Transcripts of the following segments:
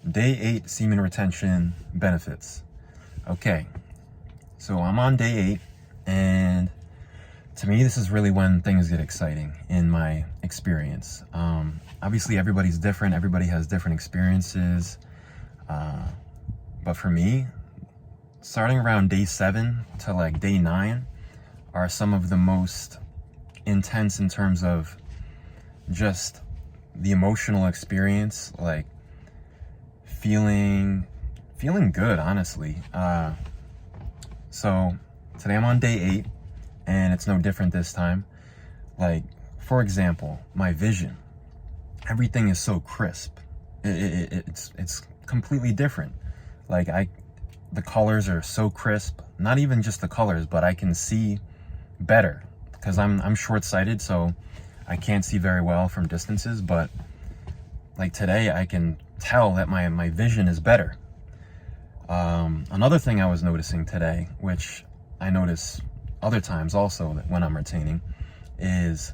Day 8 semen retention benefits. Okay, so I'm on day 8, and to me, this is really when things get exciting in my experience. Obviously, everybody's different. Everybody has different experiences. But for me, starting around day 7 to like day 9 are some of the most intense in terms of just the emotional experience, like feeling good, honestly. So today I'm on day 8, and it's no different this time. Like, for example, my vision, everything is so crisp. It's completely different. Like, the colors are so crisp. Not even just the colors, but I can see better because I'm short-sighted, so I can't see very well from distances. But like today, I can tell that my vision is better. Another thing I was noticing today, which I notice other times also when I'm retaining, is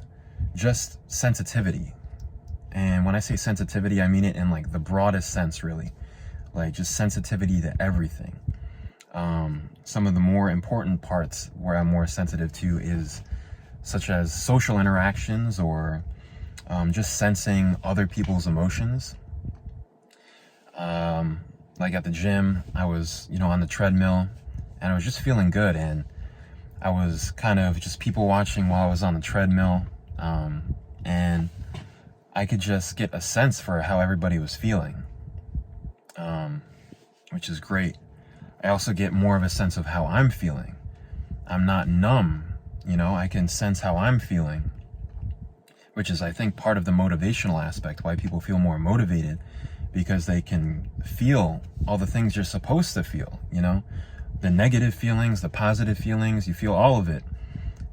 just sensitivity. And when I say sensitivity, I mean it in like the broadest sense, really. Like just sensitivity to everything. Some of the more important parts where I'm more sensitive to is such as social interactions, or just sensing other people's emotions. Like at the gym, I was, on the treadmill, and I was just feeling good, and I was kind of just people watching while I was on the treadmill, and I could just get a sense for how everybody was feeling, which is great. I also get more of a sense of how I'm feeling. I'm not numb, I can sense how I'm feeling, which is, I think, part of the motivational aspect, why people feel more motivated, because they can feel all the things you're supposed to feel, the negative feelings, the positive feelings, you feel all of it.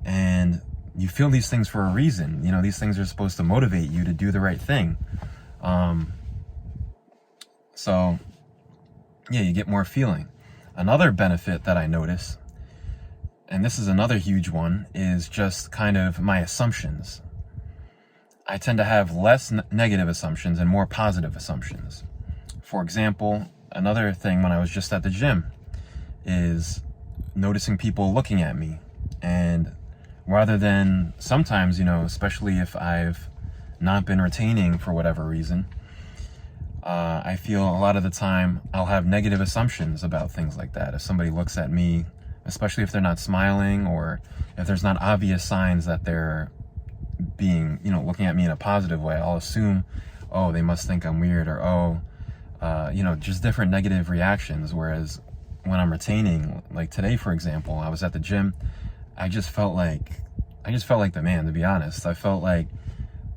And you feel these things for a reason. These things are supposed to motivate you to do the right thing. So yeah, you get more feeling. Another benefit that I notice, and this is another huge one, is just kind of my assumptions. I tend to have less negative assumptions and more positive assumptions. For example, another thing when I was just at the gym is noticing people looking at me. And rather than sometimes, especially if I've not been retaining for whatever reason, I feel a lot of the time I'll have negative assumptions about things like that. If somebody looks at me, especially if they're not smiling, or if there's not obvious signs that they're being, looking at me in a positive way, I'll assume, oh, they must think I'm weird, or just different negative reactions. Whereas when I'm retaining, like today, for example, I was at the gym, I just felt like the man, to be honest. I felt like,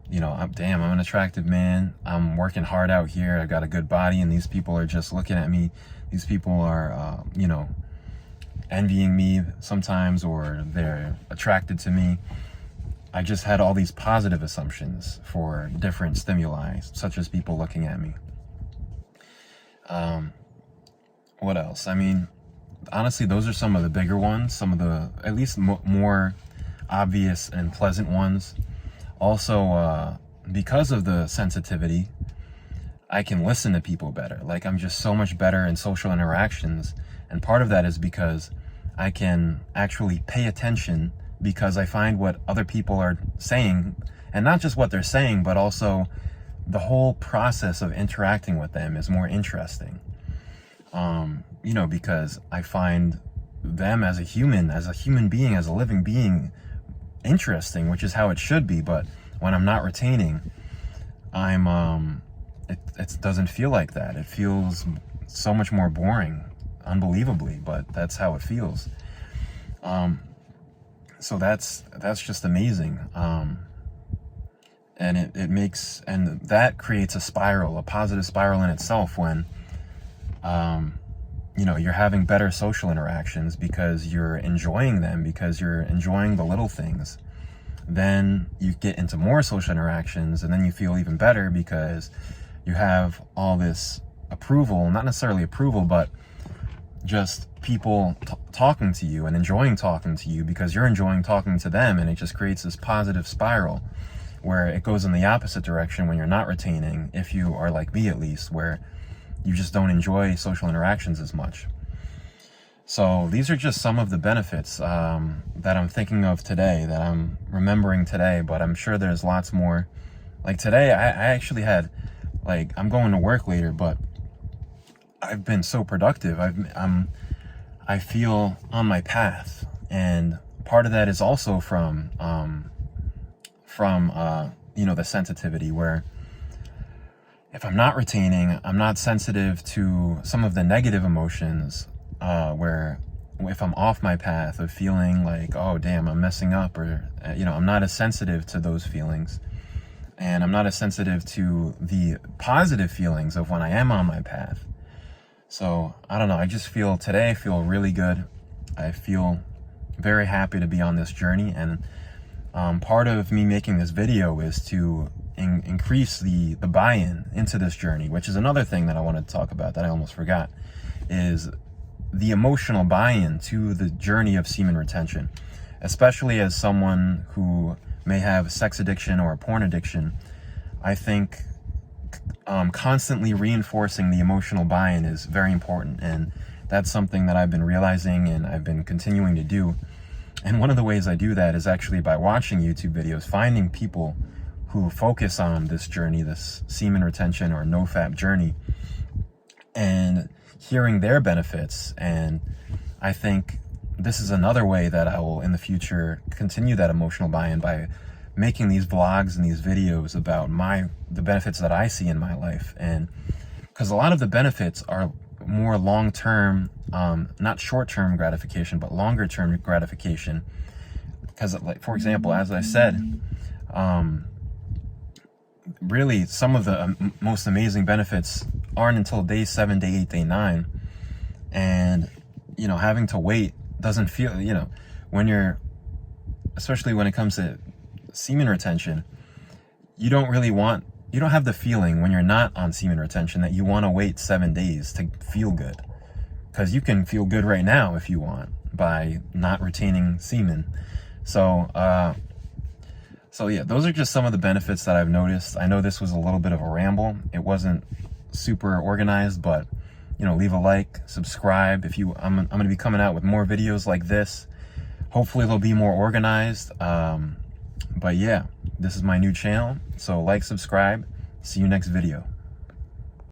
I'm an attractive man. I'm working hard out here. I got a good body, and these people are just looking at me. These people are, envying me sometimes, or they're attracted to me. I just had all these positive assumptions for different stimuli, such as people looking at me. What else? I mean, honestly, those are some of the bigger ones, some of the at least more obvious and pleasant ones. Also, because of the sensitivity, I can listen to people better. Like, I'm just so much better in social interactions. And part of that is because I can actually pay attention, because I find what other people are saying, and not just what they're saying, but also the whole process of interacting with them is more interesting. Because I find them as a human being, as a living being, interesting, which is how it should be. But when I'm not retaining, it doesn't feel like that. It feels so much more boring, unbelievably, but that's how it feels. So that's just amazing. And it makes, and that creates a positive spiral in itself, when you're having better social interactions because you're enjoying them, because you're enjoying the little things. Then you get into more social interactions, and then you feel even better because you have all this approval, not necessarily approval, but just people talking to you and enjoying talking to you because you're enjoying talking to them. And it just creates this positive spiral where it goes in the opposite direction when you're not retaining, if you are like me at least, where you just don't enjoy social interactions as much. So these are just some of the benefits that I'm thinking of today, that I'm remembering today, but I'm sure there's lots more. Like today, I actually had, like, I'm going to work later, but I've been so productive. I feel on my path, and part of that is also from the sensitivity, where if I'm not retaining, I'm not sensitive to some of the negative emotions, where if I'm off my path of feeling like, oh damn, I'm messing up, or I'm not as sensitive to those feelings, and I'm not as sensitive to the positive feelings of when I am on my path. So I don't know, I just feel today, I feel really good. I feel very happy to be on this journey, and part of me making this video is to increase the buy-in into this journey, which is another thing that I wanted to talk about that I almost forgot, is the emotional buy-in to the journey of semen retention. Especially as someone who may have a sex addiction or a porn addiction, I think constantly reinforcing the emotional buy-in is very important, and that's something that I've been realizing and I've been continuing to do. And one of the ways I do that is actually by watching YouTube videos, finding people who focus on this journey, this semen retention or no-fap journey, and hearing their benefits. And I think this is another way that I will in the future continue that emotional buy-in, by making these vlogs and these videos about the benefits that I see in my life. And because a lot of the benefits are more long-term, not short-term gratification, but longer-term gratification. Because, like, for example, as I said, really some of the most amazing benefits aren't until day 7, day 8, day 9. And, having to wait doesn't feel, when you're, especially when it comes to semen retention, you don't have the feeling when you're not on semen retention that you want to wait 7 days to feel good. Because you can feel good right now if you want by not retaining semen. So yeah, those are just some of the benefits that I've noticed. I know this was a little bit of a ramble. It wasn't super organized, but leave a like, subscribe. I'm going to be coming out with more videos like this. Hopefully they'll be more organized. But yeah, this is my new channel. So like, subscribe. See you next video.